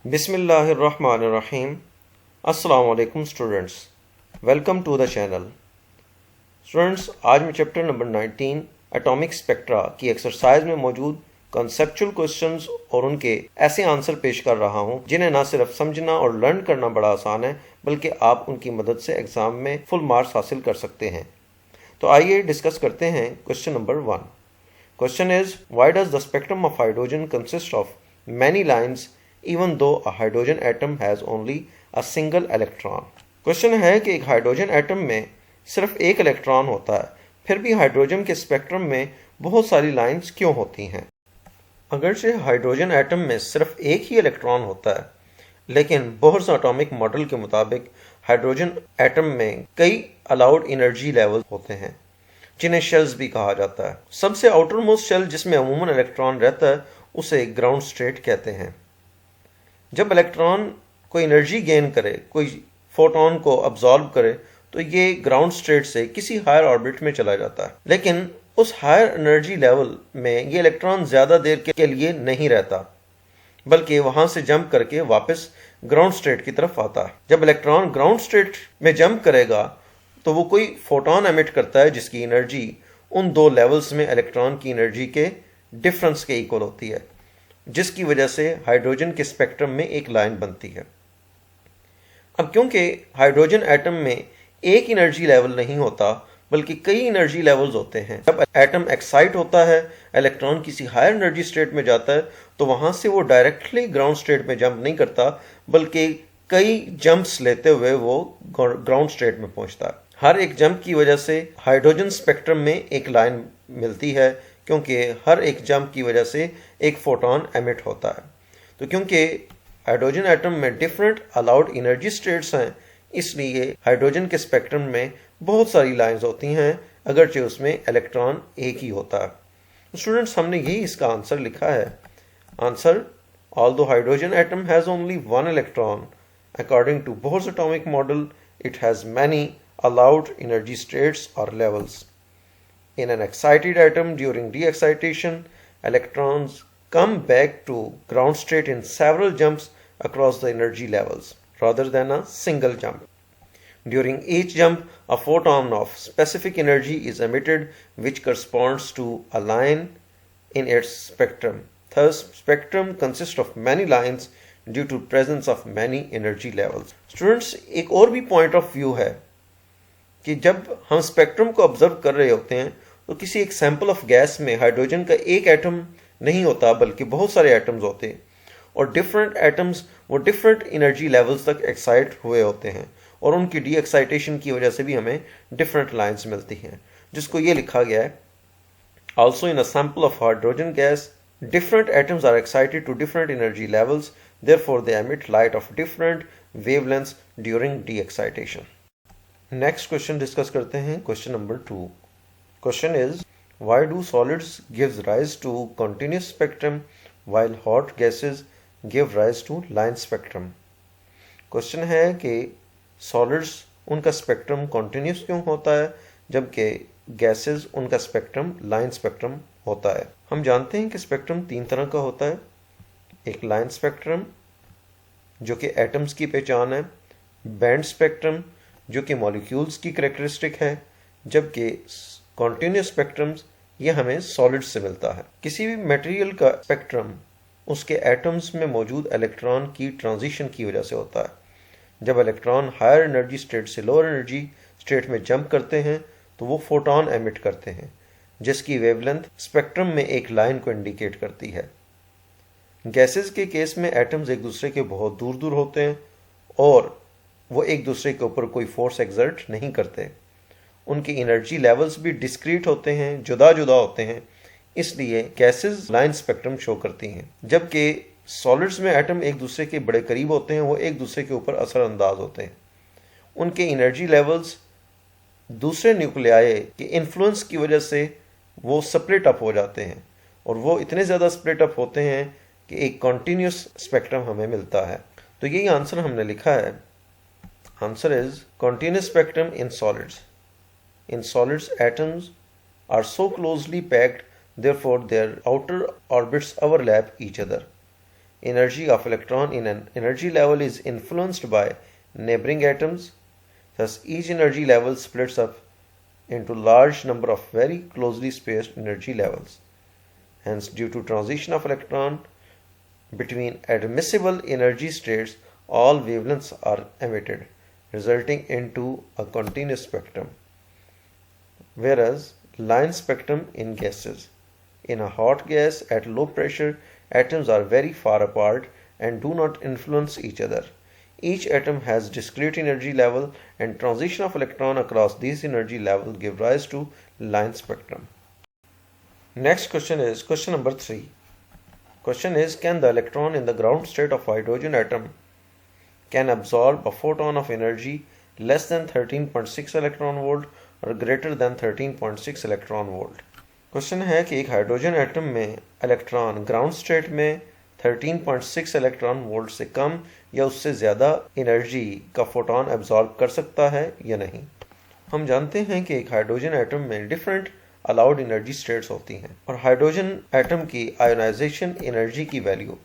Bismillahirrahmanirrahim. Assalamu alaikum students. Welcome to the channel. Students, आज मैं chapter number 19 atomic spectra की exercise में मौजूद कॉन्सेप्चुअल क्वेश्चंस और उनके ऐसे आंसर पेश कर रहा हूं जिन्हें ना सिर्फ समझना और लर्न करना बड़ा आसान है बल्कि आप उनकी मदद से एग्जाम में फुल मार्क्स हासिल कर सकते हैं। तो आइए डिस्कस करते हैं question number 1। Question is why does the spectrum of hydrogen consist of many lines even though a hydrogen atom has only a single electron। Question है कि एक हाइड्रोजन एटम में सिर्फ एक इलेक्ट्रॉन होता है, फिर भी हाइड्रोजन के स्पेक्ट्रम में बहुत सारी लाइंस क्यों होती हैं? अगरचे हाइड्रोजन एटम में सिर्फ एक ही इलेक्ट्रॉन होता है, लेकिन बोहर्स एटॉमिक मॉडल के मुताबिक हाइड्रोजन एटम में कई अलाउड एनर्जी लेवल होते हैं जिन्हें शेल्स भी कहा जाता है। सबसे आउटर मोस्ट शेल जिसमें अमूमन इलेक्ट्रॉन रहता है उसे ग्राउंड स्टेट कहते हैं। जब इलेक्ट्रॉन कोई एनर्जी गेन करे, कोई फोटोन को अब्जॉर्ब करे, तो ये ग्राउंड स्टेट से किसी हायर ऑर्बिट में चला जाता है। लेकिन उस हायर एनर्जी लेवल में ये इलेक्ट्रॉन ज्यादा देर के लिए नहीं रहता, बल्कि वहां से जंप करके वापस ग्राउंड स्टेट की तरफ आता है। जब इलेक्ट्रॉन ग्राउंड स्टेट में जंप करेगा तो वो कोई फोटोन एमिट करता है जिसकी एनर्जी उन दो लेवल्स में इलेक्ट्रॉन की एनर्जी के डिफरेंस के इक्वल होती है, जिसकी वजह से हाइड्रोजन के स्पेक्ट्रम में एक लाइन बनती है। अब क्योंकि हाइड्रोजन एटम में एक एनर्जी लेवल नहीं होता बल्कि कई एनर्जी लेवल्स होते हैं, जब एटम एक्साइट होता है, इलेक्ट्रॉन किसी हायर एनर्जी स्टेट में जाता है, तो वहां से वो डायरेक्टली ग्राउंड स्टेट में जंप नहीं करता बल्कि कई जंप्स लेते हुए वो ग्राउंड स्टेट में पहुंचता है। हर एक जंप की वजह से हाइड्रोजन स्पेक्ट्रम में एक लाइन मिलती है, क्योंकि हर एक जंप की वजह से एक फोटोन एमिट होता है। तो क्योंकि हाइड्रोजन एटम में डिफरेंट अलाउड एनर्जी स्टेट्स हैं, इसलिए हाइड्रोजन के स्पेक्ट्रम में बहुत सारी लाइंस होती हैं, अगरचे उसमें इलेक्ट्रॉन एक ही होता है। स्टूडेंट्स, हमने यही इसका आंसर लिखा है। Answer, although hydrogen atom has only one electron, according to Bohr's atomic model it has many allowed energy states or levels. In an excited atom during de-excitation, electrons come back to ground state in several jumps across the energy levels, rather than a single jump. During each jump, a photon of specific energy is emitted which corresponds to a line in its spectrum. Thus, spectrum consists of many lines due to presence of many energy levels. Students, एक और भी point of view है कि जब हम spectrum को observe कर रहे होते हैं तो किसी एक सैंपल ऑफ गैस में हाइड्रोजन का एक एटम नहीं होता बल्कि बहुत सारे एटम्स होते हैं, और डिफरेंट एटम्स वो डिफरेंट एनर्जी लेवल्स तक एक्साइट हुए होते हैं, और उनकी डी एक्साइटेशन की वजह से भी हमें डिफरेंट लाइंस मिलती हैं, जिसको ये लिखा गया है। Also in a sample of hydrogen gas different atoms are excited to different energy levels, therefore they emit light of different wavelengths during de-excitation. Next question discuss करते हैं, question number 2। Question is, why do solids gives rise to continuous spectrum while hot gases give rise to line spectrum? Question है कि solids उनका spectrum continuous क्यों होता है जबकि gases उनका स्पेक्ट्रम लाइन स्पेक्ट्रम होता है। हम जानते हैं कि स्पेक्ट्रम तीन तरह का होता है। एक लाइन स्पेक्ट्रम जो कि एटम्स की पहचान है, बैंड स्पेक्ट्रम जो कि मॉलिक्यूल्स की कैरेक्टरिस्टिक है, जबकि कॉन्टिन्यूस स्पेक्ट्रम्स ये हमें सॉलिड से मिलता है। किसी भी मटेरियल का स्पेक्ट्रम उसके एटम्स में मौजूद इलेक्ट्रॉन की ट्रांजिशन की वजह से होता है। जब इलेक्ट्रॉन हायर एनर्जी स्टेट से लोअर एनर्जी स्टेट में जंप करते हैं तो वो फोटोन एमिट करते हैं, जिसकी वेवलेंथ स्पेक्ट्रम में एक लाइन को इंडिकेट करती है। गैसेस के केस में एटम्स एक दूसरे के बहुत दूर दूर होते हैं और वो एक दूसरे के ऊपर कोई फोर्स एक्सर्ट नहीं करते। उनकी एनर्जी लेवल्स भी डिस्क्रीट होते हैं, जुदा जुदा होते हैं, इसलिए गैसेस लाइन स्पेक्ट्रम शो करती हैं। जबकि सॉलिड्स में एटम एक दूसरे के बड़े करीब होते हैं, वो एक दूसरे के ऊपर असरअंदाज होते हैं। उनके एनर्जी लेवल्स दूसरे न्यूक्लियाई के इन्फ्लुएंस की वजह से वो स्प्लिट अप हो जाते हैं, और वो इतने ज़्यादा स्प्लिट अप होते हैं कि एक कॉन्टिन्यूस स्पेक्ट्रम हमें मिलता है। तो यही आंसर हमने लिखा है। Answer is continuous spectrum in solids. In solids, atoms are so closely packed, therefore their outer orbits overlap each other. energy of electron in an energy level is influenced by neighboring atoms. Thus, each energy level splits up into large number of very closely spaced energy levels. Hence, due to transition of electron between admissible energy states, all wavelengths are emitted, resulting into a continuous spectrum. Whereas line spectrum in gases. In a hot gas at low pressure, atoms are very far apart and do not influence each other. Each atom has discrete energy level, and transition of electron across these energy levels give rise to line spectrum. Next question is question number 3. Question is, can the electron in the ground state of hydrogen atom can absorb a photon of energy less than 13.6 electron volt or greater than 13.6 electron volt? Question है कि एक hydrogen atom में electron ground state में 13.6 electron volt से कम या उससे ज़्यादा energy का फोटोन एब्जॉर्ब कर सकता है या नहीं। हम जानते हैं कि एक हाइड्रोजन एटम में डिफरेंट अलाउड एनर्जी स्टेट्स होती हैं और हाइड्रोजन एटम की आयोनाइजेशन एनर्जी की वैल्यू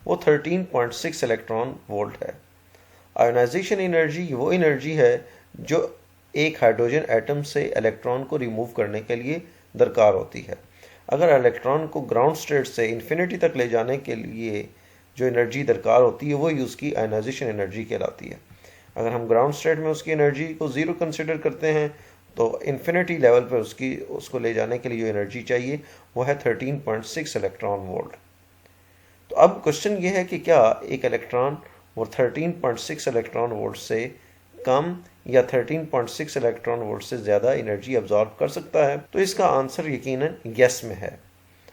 वो 13.6 इलेक्ट्रॉन वोल्ट है। आयोनाइजेशन एनर्जी वो एनर्जी है जो एक हाइड्रोजन एटम से इलेक्ट्रॉन को रिमूव करने के लिए दरकार होती है। अगर इलेक्ट्रॉन को ग्राउंड स्टेट से इन्फिनिटी तक ले जाने के लिए जो एनर्जी दरकार होती है वो ही उसकी आयोनाइजेशन एनर्जी कहलाती है। अगर हम ग्राउंड स्टेट में उसकी एनर्जी को ज़ीरो कंसिडर करते हैं तो इन्फिनिटी लेवल पर उसको ले जाने के लिए जो एनर्जी चाहिए वो है 13.6 इलेक्ट्रॉन वोल्ट। तो अब क्वेश्चन ये है कि क्या एक इलेक्ट्रॉन वो 13.6 इलेक्ट्रॉन वोल्ट से कम या 13.6 इलेक्ट्रॉन वोल्ट से ज़्यादा एनर्जी अब्जॉर्ब कर सकता है? तो इसका आंसर यकीनन यस में है।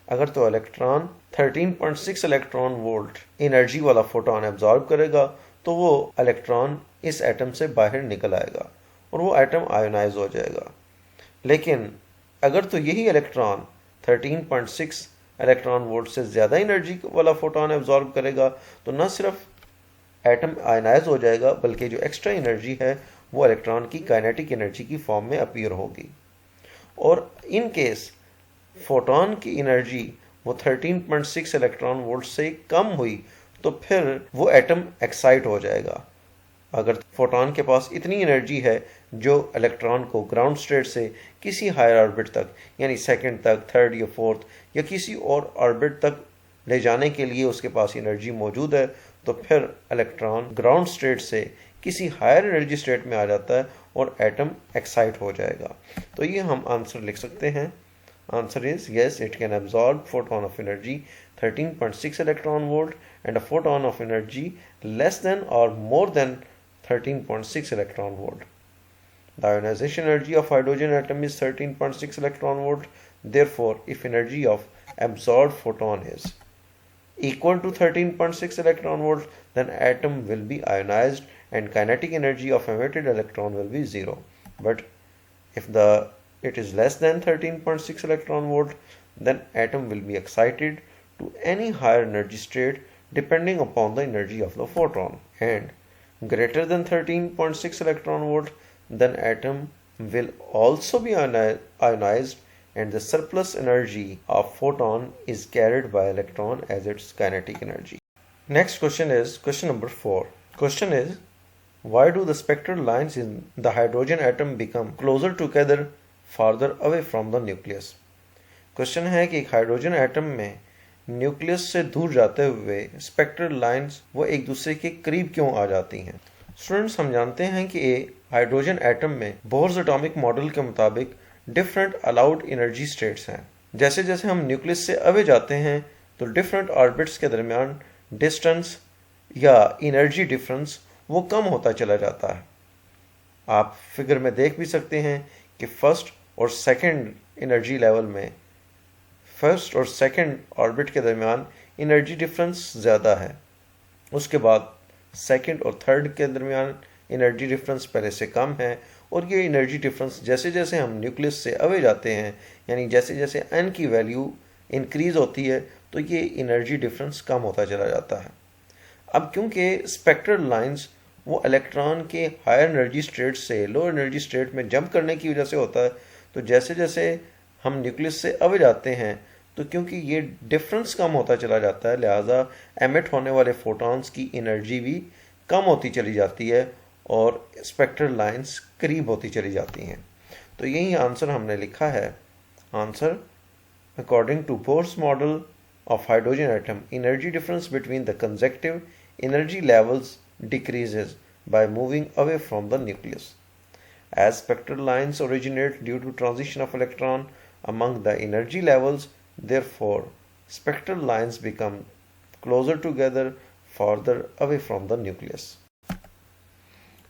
अगर तो इलेक्ट्रॉन 13.6 इलेक्ट्रॉन वोल्ट एनर्जी वाला फोटोन एब्जॉर्ब करेगा तो वो इलेक्ट्रॉन इस एटम से बाहर निकल आएगा और वो एटम आयोनाइज हो जाएगा। लेकिन अगर तो यही इलेक्ट्रॉन 13.6 इलेक्ट्रॉन वोल्ट से ज़्यादा एनर्जी वाला फोटोन एब्जॉर्ब करेगा तो न सिर्फ एटम आयनाइज हो जाएगा बल्कि जो एक्स्ट्रा एनर्जी है वो इलेक्ट्रॉन की काइनेटिक एनर्जी की फॉर्म में अपीयर होगी। और इन केस फोटोन की एनर्जी वो 13.6 इलेक्ट्रॉन वोल्ट से कम हुई तो फिर वो एटम एक्साइट हो जाएगा। अगर फोटोन के पास इतनी एनर्जी है जो इलेक्ट्रॉन को ग्राउंड स्टेट से किसी हायर ऑर्बिट तक यानी सेकंड तक, थर्ड या फोर्थ या किसी और ऑर्बिट तक ले जाने के लिए उसके पास एनर्जी मौजूद है तो फिर इलेक्ट्रॉन ग्राउंड स्टेट से किसी हायर एनर्जी स्टेट में आ जाता है और एटम एक्साइट हो जाएगा। तो ये हम आंसर लिख सकते हैं। Answer is yes, it can absorb photon of energy 13.6 electron volt and a photon of energy less than और more than 13.6 electron volt. The ionization energy of hydrogen atom is 13.6 electron volt. Therefore, if energy of absorbed photon is equal to 13.6 electron volt, then atom will be ionized and kinetic energy of emitted electron will be zero. But if it is less than 13.6 electron volt, then atom will be excited to any higher energy state depending upon the energy of the photon. And greater than 13.6 electron volt, then atom will also be ionized and the surplus energy of photon is carried by electron as its kinetic energy. Next question is question number 4. Question is, why do the spectral lines in the hydrogen atom become closer together farther away from the nucleus? Question है कि एक hydrogen atom में nucleus से दूर जाते हुए spectral lines वो एक दूसरे के करीब क्यों आ जाती हैं? स्टूडेंट्स, हम जानते हैं कि हाइड्रोजन एटम में बोर्स एटॉमिक मॉडल के मुताबिक डिफरेंट अलाउड एनर्जी स्टेट्स हैं। जैसे जैसे हम न्यूक्लियस से अवे जाते हैं तो डिफरेंट ऑर्बिट्स के दरमियान डिस्टेंस या एनर्जी डिफरेंस वो कम होता चला जाता है। आप फिगर में देख भी सकते हैं कि फर्स्ट और सेकंड एनर्जी लेवल में फर्स्ट और सेकंड ऑर्बिट के दरमियान एनर्जी डिफरेंस ज़्यादा है, उसके बाद सेकंड और थर्ड के दरमियान एनर्जी डिफरेंस पहले से कम है और ये एनर्जी डिफरेंस जैसे जैसे हम न्यूक्लियस से अवे जाते हैं यानी जैसे जैसे n की वैल्यू इंक्रीज़ होती है तो ये एनर्जी डिफरेंस कम होता चला जाता है। अब क्योंकि स्पेक्ट्रल लाइंस वो इलेक्ट्रॉन के हायर एनर्जी स्टेट से लो एनर्जी स्टेट में जंप करने की वजह से होता है, तो जैसे जैसे हम न्यूक्लियस से अवे जाते हैं तो क्योंकि ये डिफरेंस कम होता चला जाता है, लिहाजा एमिट होने वाले फोटॉन्स की एनर्जी भी कम होती चली जाती है और स्पेक्ट्रल लाइंस करीब होती चली जाती हैं। तो यही आंसर हमने लिखा है। Answer, according to Bohr's model of hydrogen atom, energy difference between the consecutive energy levels decreases by moving away from the nucleus. As spectral lines originate due to transition of electron among the energy levels, therefore spectral lines become closer together farther away from the nucleus.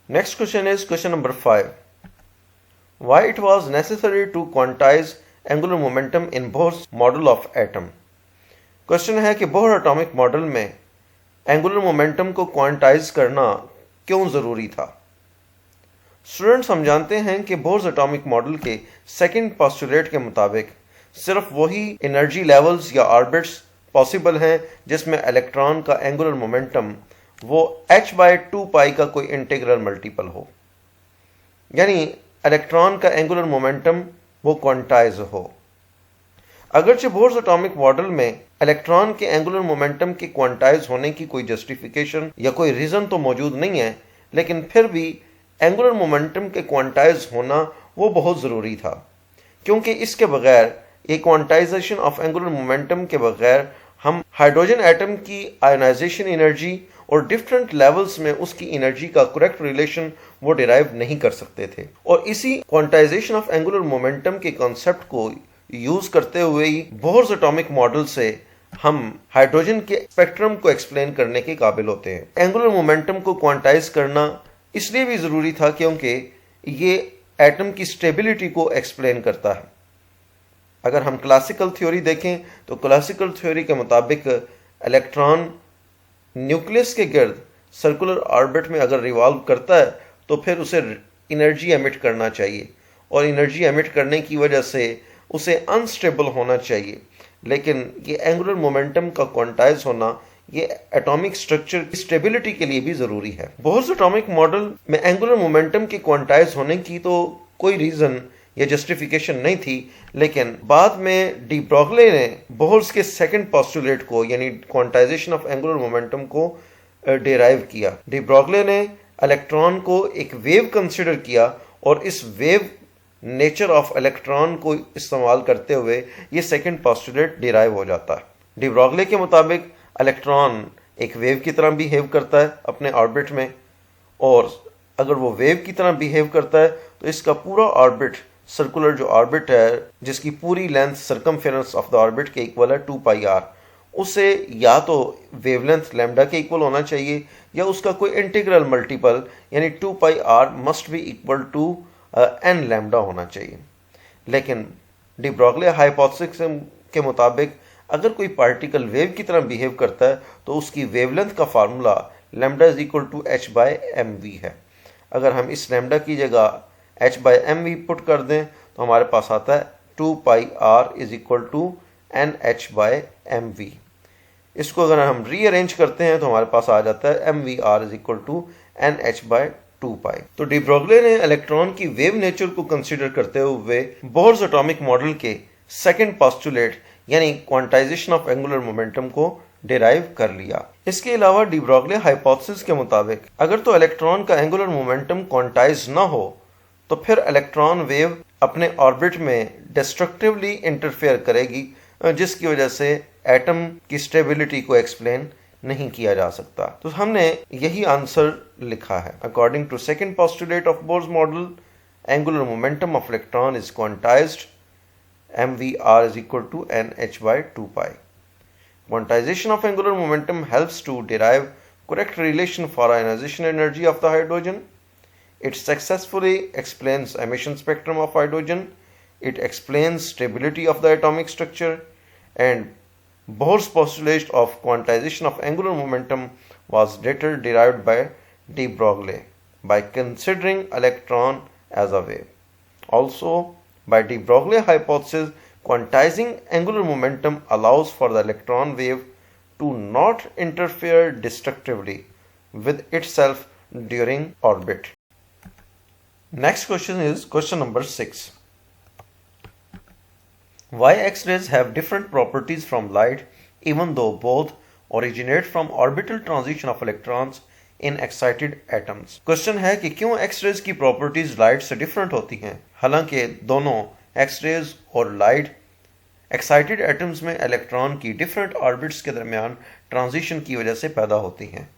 Next question is question number 5. Why it was necessary to quantize angular momentum in Bohr's model of atom? Question है कि Bohr atomic model में angular momentum को quantize करना क्यों ज़रूरी था। Students, हम जानते हैं कि बोहर एटॉमिक मॉडल के सेकंड पोस्टुलेट के मुताबिक सिर्फ वही एनर्जी लेवल्स या ऑर्बिट्स पॉसिबल हैं जिसमें इलेक्ट्रॉन का एंगुलर मोमेंटम वो h/2π का कोई इंटीग्रल मल्टीपल हो, यानी इलेक्ट्रॉन का एंगुलर मोमेंटम वो क्वांटाइज हो। अगरचे बोर्स एटॉमिक मॉडल में इलेक्ट्रॉन के एंगुलर मोमेंटम के क्वांटाइज होने की कोई जस्टिफिकेशन या कोई रीजन तो मौजूद नहीं है, लेकिन फिर भी एंगुलर मोमेंटम के क्वांटाइज होना वो बहुत ज़रूरी था, क्योंकि इसके बगैर, एक क्वांटाइजेशन ऑफ एंगुलर मोमेंटम के बगैर हम हाइड्रोजन एटम की आयोनाइजेशन एनर्जी और डिफरेंट लेवल्स में उसकी एनर्जी का करेक्ट रिलेशन वो डिराइव नहीं कर सकते थे। और इसी क्वांटाइजेशन ऑफ एंगुलर मोमेंटम के कॉन्सेप्ट को यूज करते हुए ही बोहर्स एटॉमिक मॉडल से हम हाइड्रोजन के स्पेक्ट्रम को एक्सप्लेन करने के काबिल होते हैं। एंगुलर मोमेंटम को क्वांटाइज करना इसलिए भी जरूरी था क्योंकि ये एटम की स्टेबिलिटी को एक्सप्लेन करता है। अगर हम क्लासिकल थ्योरी देखें तो क्लासिकल थ्योरी के मुताबिक इलेक्ट्रॉन न्यूक्लियस के गिर्द सर्कुलर ऑर्बिट में अगर रिवॉल्व करता है तो फिर उसे एनर्जी एमिट करना चाहिए, और एनर्जी एमिट करने की वजह से उसे अनस्टेबल होना चाहिए। लेकिन ये एंगुलर मोमेंटम का क्वांटाइज होना ये एटॉमिक स्ट्रक्चर की स्टेबिलिटी के लिए भी जरूरी है। बोहर्स एटॉमिक मॉडल में एंगुलर मोमेंटम के क्वांटाइज होने की तो कोई रीजन या जस्टिफिकेशन नहीं थी, लेकिन बाद में डी ब्रॉगले ने बोहर्स के सेकंड पोस्टुलेट को यानी क्वांटाइजेशन ऑफ एंगुलर मोमेंटम को डिराइव किया। डी ब्रॉगले ने इलेक्ट्रॉन को एक वेव कंसिडर किया और इस वेव नेचर ऑफ इलेक्ट्रॉन को इस्तेमाल करते हुए ये सेकंड पोस्टुलेट डिराइव हो जाता है। डी ब्रॉगले के मुताबिक इलेक्ट्रॉन एक वेव की तरह बिहेव करता है अपने ऑर्बिट में, और अगर वो वेव की तरह बिहेव करता है तो इसका पूरा ऑर्बिट, सर्कुलर जो ऑर्बिट है जिसकी पूरी length circumference of the orbit के इक्वल है 2πr, उसे या तो वेवलेंथ लैम्डा के इक्वल होना चाहिए या उसका कोई इंटीग्रल मल्टीपल यानी 2πr must be equal to n lambda होना चाहिए। लेकिन डी ब्रॉगले हाइपोथेसिस के मुताबिक अगर कोई पार्टिकल वेव की तरह बिहेव करता है तो उसकी वेवलेंथ का formula lambda is equal to h/mv है। अगर हम इस लैम्डा की जगह h/mv पुट कर दें तो हमारे पास आता है 2πr is equal to nh/mv। इसको अगर हम रीअरेंज करते हैं तो हमारे पास आ जाता है mvr is equal to nh/2π। तो डी ब्रॉगले ने इलेक्ट्रॉन की वेव नेचर को कंसीडर करते हुए बोहर्स एटॉमिक मॉडल के सेकंड पोस्टुलेट यानी क्वांटाइजेशन ऑफ एंगुलर मोमेंटम को डिराइव कर लिया। इसके अलावा डी ब्रॉगले हाइपोथेसिस के मुताबिक अगर तो इलेक्ट्रॉन का एंगुलर मोमेंटम क्वांटाइज ना हो तो फिर इलेक्ट्रॉन वेव अपने ऑर्बिट में डिस्ट्रक्टिवली इंटरफेयर करेगी, जिसकी वजह से एटम की स्टेबिलिटी को एक्सप्लेन नहीं किया जा सकता। तो हमने यही आंसर लिखा है। According to second postulate of Bohr's model, angular momentum of electron is quantized, mvr is equal to nh/2π. Quantization of angular momentum helps to derive correct relation for ionization energy of the hydrogen. It successfully explains emission spectrum of hydrogen. It explains stability of the atomic structure, and Bohr's postulate of quantization of angular momentum was later derived by de Broglie by considering electron as a wave. Also, by de Broglie hypothesis, quantizing angular momentum allows for the electron wave to not interfere destructively with itself during orbit. Next question is question number 6. Why X-rays have different properties from light even though both originate from orbital transition of electrons in excited atoms. Question है कि क्यों X-rays की properties light से different होती हैं, हालांकि दोनों X-rays और लाइट एक्साइटेड एटम्स में इलेक्ट्रॉन की डिफरेंट ऑर्बिट्स के दरमियान ट्रांजिशन की वजह से पैदा होती हैं।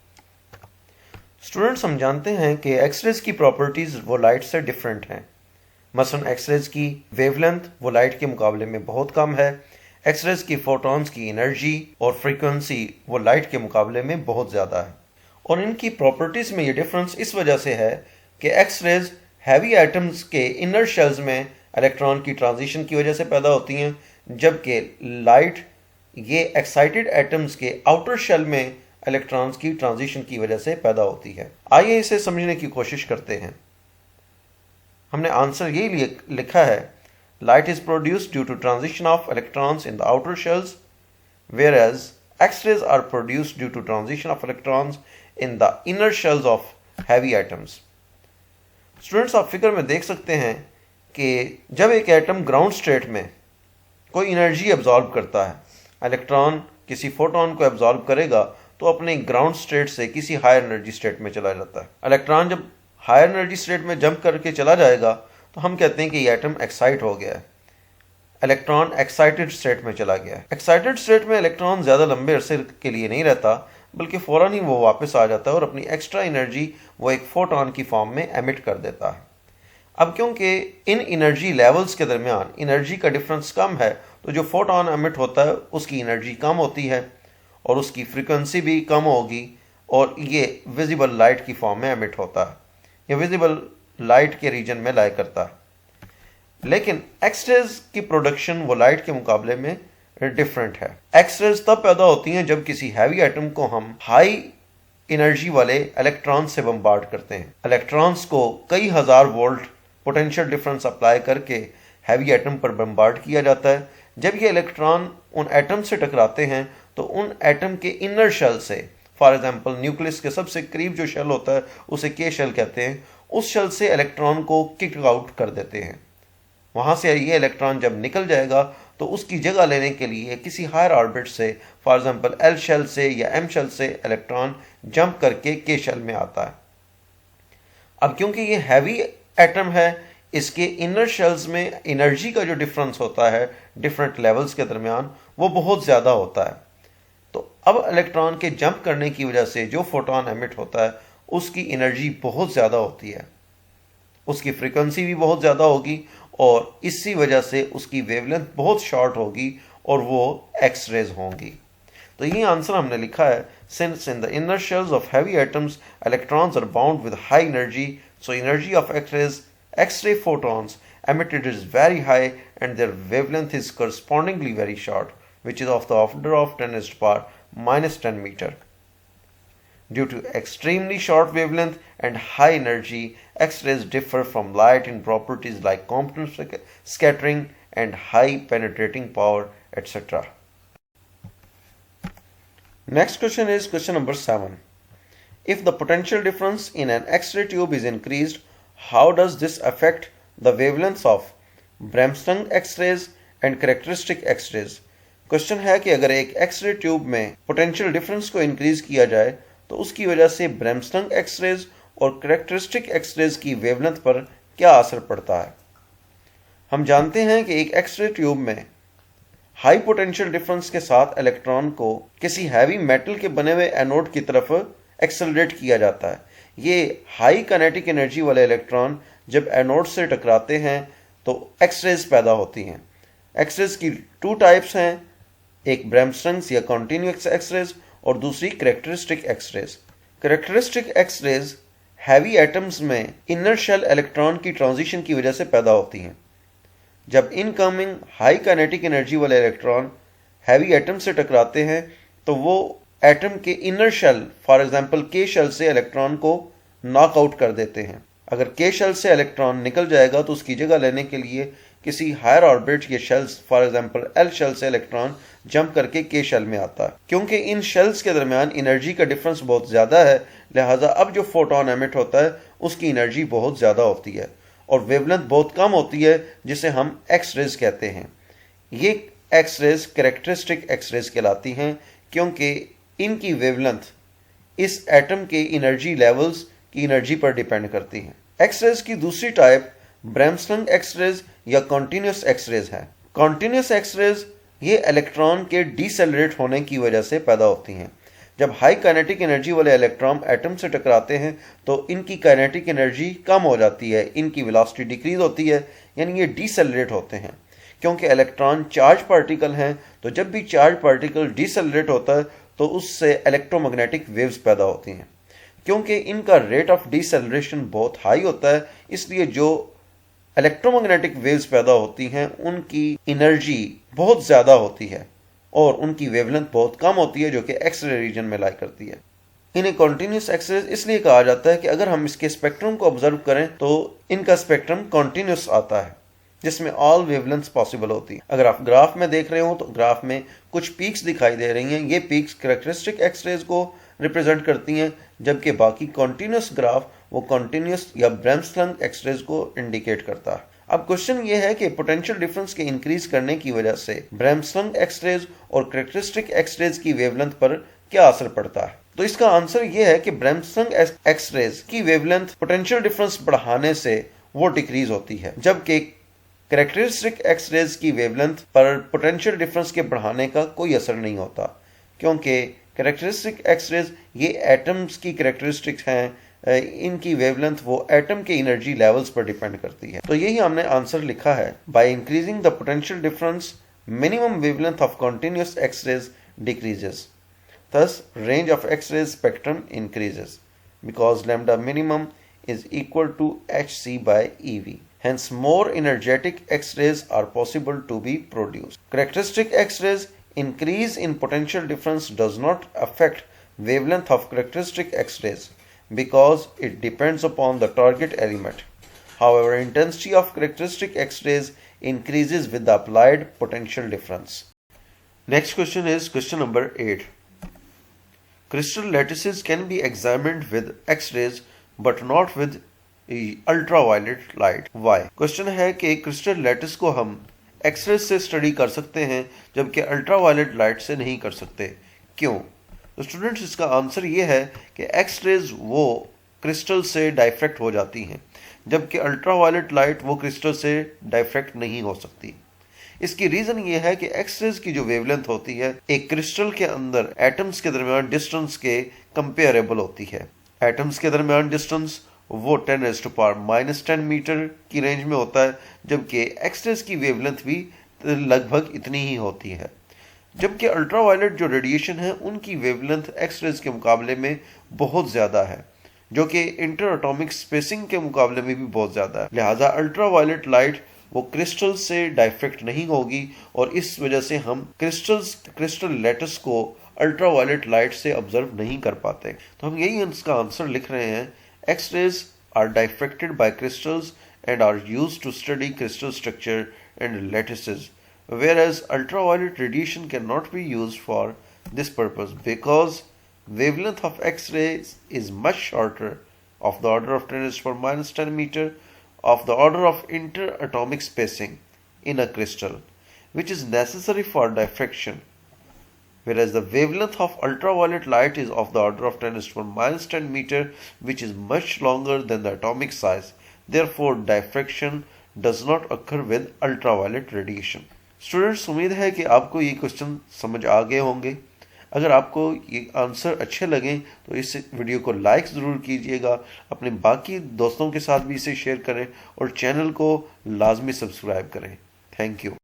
स्टूडेंट्स, हम जानते हैं कि एक्सरेज की प्रॉपर्टीज वो लाइट से डिफरेंट हैं। मसलन एक्सरेज की वेवलेंथ वो लाइट के मुकाबले में बहुत कम है। एक्सरेज की फोटॉन्स की एनर्जी और फ्रीक्वेंसी वो लाइट के मुकाबले में बहुत ज़्यादा है, और इनकी प्रॉपर्टीज में ये डिफरेंस इस वजह से है कि एक्सरेज हैवी एटम्स के इनर शेल्स में इलेक्ट्रॉन की ट्रांजिशन की वजह से पैदा होती हैं, जबकि लाइट ये एक्साइटेड एटम्स के आउटर शेल में इलेक्ट्रॉन्स की ट्रांजिशन की वजह से पैदा होती है। आइए इसे समझने की कोशिश करते हैं। हमने आंसर यही लिखा है, light is produced due to transition of electrons in the outer shells, whereas X-rays are produced due to transition of electrons in the inner shells of heavy atoms. Students, आप फिगर में देख सकते हैं कि जब एक एटम ग्राउंड स्टेट में कोई एनर्जी एब्जॉर्ब करता है, इलेक्ट्रॉन किसी फोटोन को एब्जॉर्ब करेगा तो अपने ग्राउंड स्टेट से किसी हायर एनर्जी स्टेट में चला जाता है। इलेक्ट्रॉन जब हायर एनर्जी स्टेट में जंप करके चला जाएगा तो हम कहते हैं कि ये एटम एक्साइट हो गया है, इलेक्ट्रॉन एक्साइटेड स्टेट में चला गया है। एक्साइटेड स्टेट में इलेक्ट्रॉन ज़्यादा लंबे अरसे के लिए नहीं रहता, बल्कि फ़ौरन ही वो वापस आ जाता है और अपनी एक्स्ट्रा एनर्जी वो एक फोटॉन की फॉर्म में एमिट कर देता है। अब क्योंकि इन एनर्जी लेवल्स के दरमियान एनर्जी का डिफरेंस कम है, तो जो फोटॉन एमिट होता है उसकी एनर्जी कम होती है और उसकी फ्रीक्वेंसी भी कम होगी, और ये विजिबल लाइट की फॉर्म में एमिट होता है, ये विजिबल लाइट के रीजन में लाई करता है। लेकिन एक्सरेज की प्रोडक्शन वो लाइट के मुकाबले में डिफरेंट है। एक्सरेज तब पैदा होती हैं जब किसी हैवी एटम को हम हाई एनर्जी वाले इलेक्ट्रॉन से बम्बार्ड करते हैं। इलेक्ट्रॉन्स को कई हजार वोल्ट पोटेंशियल डिफरेंस अप्लाई करके हैवी एटम पर बम्बार्ड किया जाता है। जब ये इलेक्ट्रॉन उन एटम से टकराते हैं तो उन एटम के इनर शेल से, फॉर एग्जांपल न्यूक्लियस के सबसे करीब जो शेल होता है उसे के शेल कहते हैं, उस शेल से इलेक्ट्रॉन को किक आउट कर देते हैं। वहाँ से ये इलेक्ट्रॉन जब निकल जाएगा तो उसकी जगह लेने के लिए किसी हायर ऑर्बिट से, फॉर एग्जांपल एल शेल से या एम शेल से इलेक्ट्रॉन जंप करके के शेल में आता है। अब क्योंकि ये हैवी एटम है, इसके इनर शेल्स में एनर्जी का जो डिफरेंस होता है डिफरेंट लेवल्स के दरमियान वो बहुत ज़्यादा होता है। तो अब इलेक्ट्रॉन के जंप करने की वजह से जो फोटॉन एमिट होता है उसकी एनर्जी बहुत ज़्यादा होती है, उसकी फ्रीक्वेंसी भी बहुत ज़्यादा होगी, और इसी वजह से उसकी वेवलेंथ बहुत शॉर्ट होगी और वो एक्स रेज होंगी। तो ये आंसर हमने लिखा है, since in the inner shells of heavy atoms electrons are bound with high energy, so energy of X-ray photons emitted is very high and their wavelength is correspondingly very short, which is of the order of 10 raised to power minus 10 meter. Due to extremely short wavelength and high energy, X-rays differ from light in properties like Compton scattering and high penetrating power, etc. Next question is question number 7. If the potential difference in an X-ray tube is increased, how does this affect the wavelengths of Bremsstrahlung X-rays and characteristic X-rays? Question है कि अगर एक x ray tube में potential difference को increase किया जाए तो उसकी वजह से ब्रेमस्ट्रंग एक्सरेज और कैरेक्टरिस्टिक एक्सरेज की वेवलेंथ पर क्या असर पड़ता है। हम जानते हैं कि एक एक्सरे ट्यूब में हाई पोटेंशियल डिफरेंस के साथ इलेक्ट्रॉन को किसी हैवी मेटल के बने हुए एनोड की तरफ एक्सेलरेट किया जाता है। ये हाई काइनेटिक एनर्जी वाले इलेक्ट्रॉन जब एनोड से टकराते हैं तो एक्सरेज पैदा होती हैं। एक्सरेज की 2 टाइप्स हैं, एक ब्रेमस्ट्रंग्स या कॉन्टिन्यूअस एक्सरेज और दूसरी characteristic X-rays. Characteristic X-rays heavy atoms में इनर शेल इलेक्ट्रॉन की ट्रांजिशन की वजह से पैदा होती हैं। जब इनकमिंग हाई काइनेटिक एनर्जी वाले इलेक्ट्रॉन हैवी एटम से टकराते हैं तो वो एटम के inner shell, for example K shell से इलेक्ट्रॉन को नॉकआउट कर देते हैं। अगर के शेल से इलेक्ट्रॉन निकल जाएगा तो उसकी जगह लेने के लिए किसी हायर ऑर्बिट के shells, for example L shell से इलेक्ट्रॉन जंप करके के शेल में आता है। क्योंकि इन शेल्स के दरमियान एनर्जी का डिफरेंस बहुत ज़्यादा है, लिहाजा अब जो फोटोन एमिट होता है उसकी एनर्जी बहुत ज़्यादा होती है और वेवलेंथ बहुत कम होती है, जिसे हम एक्स रेज कहते हैं। ये एक्सरेज कैरेक्टरिस्टिक एक्सरेज कहलाती हैं क्योंकि इनकी वेवलेंथ इस एटम के इनर्जी लेवल्स की एनर्जी पर डिपेंड करती हैं। एक्सरेज की दूसरी टाइप ब्रैमस्टन एक्सरेज या कॉन्टिन्यूस एक्सरेज है। कॉन्टिन्यूस एक्सरेज ये इलेक्ट्रॉन के डिसेलरेट होने की वजह से पैदा होती हैं। जब हाई काइनेटिक एनर्जी वाले इलेक्ट्रॉन एटम से टकराते हैं तो इनकी काइनेटिक एनर्जी कम हो जाती है, इनकी वेलोसिटी डिक्रीज होती है, यानी ये डिसेलरेट होते हैं। क्योंकि इलेक्ट्रॉन चार्ज पार्टिकल हैं, तो जब भी चार्ज पार्टिकल डिसेलरेट होता है तो उससे इलेक्ट्रोमैग्नेटिक वेव्स पैदा होती हैं। क्योंकि इनका रेट ऑफ डिसेलरेशन बहुत हाई होता है, इसलिए जो इलेक्ट्रोमैग्नेटिक वेव्स पैदा होती हैं उनकी एनर्जी बहुत ज़्यादा होती है और उनकी वेवलेंथ बहुत कम होती है, जो कि एक्सरे रीजन में लाई करती है। इन्हें कॉन्टिन्यूस एक्सरेज इसलिए कहा जाता है कि अगर हम इसके स्पेक्ट्रम को ऑब्जर्व करें तो इनका स्पेक्ट्रम कॉन्टिन्यूस आता है, जिसमें ऑल वेवलेंथ्स पॉसिबल होती है। अगर आप ग्राफ में देख रहे हो तो ग्राफ में कुछ पीक्स दिखाई दे रही हैं। ये पीक्स कैरेक्टरिस्टिक एक्सरेज को रिप्रेजेंट करती हैं, जबकि बाकी कॉन्टिन्यूस ग्राफ वो कॉन्टिन्यूस या ब्रैमस्टन एक्सरेज को इंडिकेट करता है। अब क्वेश्चन ये है कि पोटेंशियल डिफरेंस के इंक्रीज करने की वजह से ब्रैमस्टन एक्सरेज और कैरेक्टरिस्टिक एक्सरेज की वेवलेंथ पर क्या असर पड़ता है। तो इसका आंसर ये है कि ब्रैमस्टन एक्सरेज की वेवलेंथ पोटेंशियल डिफरेंस बढ़ाने से वो डिक्रीज होती है, जबकि कैरेक्टरिस्टिक एक्सरेज की वेवलेंथ पर पोटेंशियल डिफरेंस के बढ़ाने का कोई असर नहीं होता, क्योंकि कैरेक्टरिस्टिक एक्सरेज ये एटम्स की कैरेक्टरिस्टिक्स हैं, इनकी वेवलेंथ वो एटम के एनर्जी लेवल्स पर डिपेंड करती है। तो यही हमने आंसर लिखा है, by increasing the potential difference minimum wavelength of continuous X-rays decreases, thus range of X-ray spectrum increases because lambda minimum is equal to hc by ev. Hence more energetic X-rays are possible to be produced. Characteristic X-rays increase in potential difference does not affect wavelength of characteristic X-rays because it depends upon the target element. However, intensity of characteristic X-rays increases with the applied potential difference. Next question is question number 8. Crystal lattices can be examined with X-rays but not with ultraviolet light. Why? Question है कि crystal lattice को हम X-rays से study कर सकते हैं जबकि ultraviolet light से नहीं कर सकते। क्यों? तो स्टूडेंट्स इसका आंसर ये है कि एक्सरेज वो क्रिस्टल से डाइफ्रैक्ट हो जाती हैं, जबकि अल्ट्रावायलेट लाइट वो क्रिस्टल से डाइफ्रैक्ट नहीं हो सकती। इसकी रीजन ये है कि एक्सरेज की जो वेवलेंथ होती है एक क्रिस्टल के अंदर एटम्स के दरमियान डिस्टेंस के कंपेरेबल होती है। एटम्स के दरमियान डिस्टेंस वो 10⁻⁻10 मीटर की रेंज में होता है, जबकि एक्सरेज की वेवलेंथ भी लगभग इतनी ही होती है। जबकि अल्ट्रावायलेट जो रेडिएशन है उनकी वेवलेंथ एक्सरेज के मुकाबले में बहुत ज़्यादा है, जो कि इंटर एटॉमिक स्पेसिंग के मुकाबले में भी बहुत ज़्यादा है। लिहाजा अल्ट्रावायलेट लाइट वो क्रिस्टल से डाइफ्रैक्ट नहीं होगी और इस वजह से हम क्रिस्टल लैटिस को अल्ट्रावायलेट लाइट से ऑब्जर्व नहीं कर पाते। तो हम यही इसका आंसर लिख रहे हैं, X rays are diffracted by crystals and are used to study crystal structure and lattices, whereas ultraviolet radiation cannot be used for this purpose because wavelength of X-rays is much shorter, of the order of 10⁻⁻10 meter, of the order of interatomic spacing in a crystal, which is necessary for diffraction, whereas the wavelength of ultraviolet light is of the order of 10⁻⁻10 meter, which is much longer than the atomic size. Therefore, diffraction does not occur with ultraviolet radiation. Students, उम्मीद है कि आपको ये question समझ आ गए होंगे। अगर आपको ये आंसर अच्छे लगें तो इस वीडियो को लाइक ज़रूर कीजिएगा, अपने बाकी दोस्तों के साथ भी इसे शेयर करें और चैनल को लाजमी सब्सक्राइब करें। Thank you.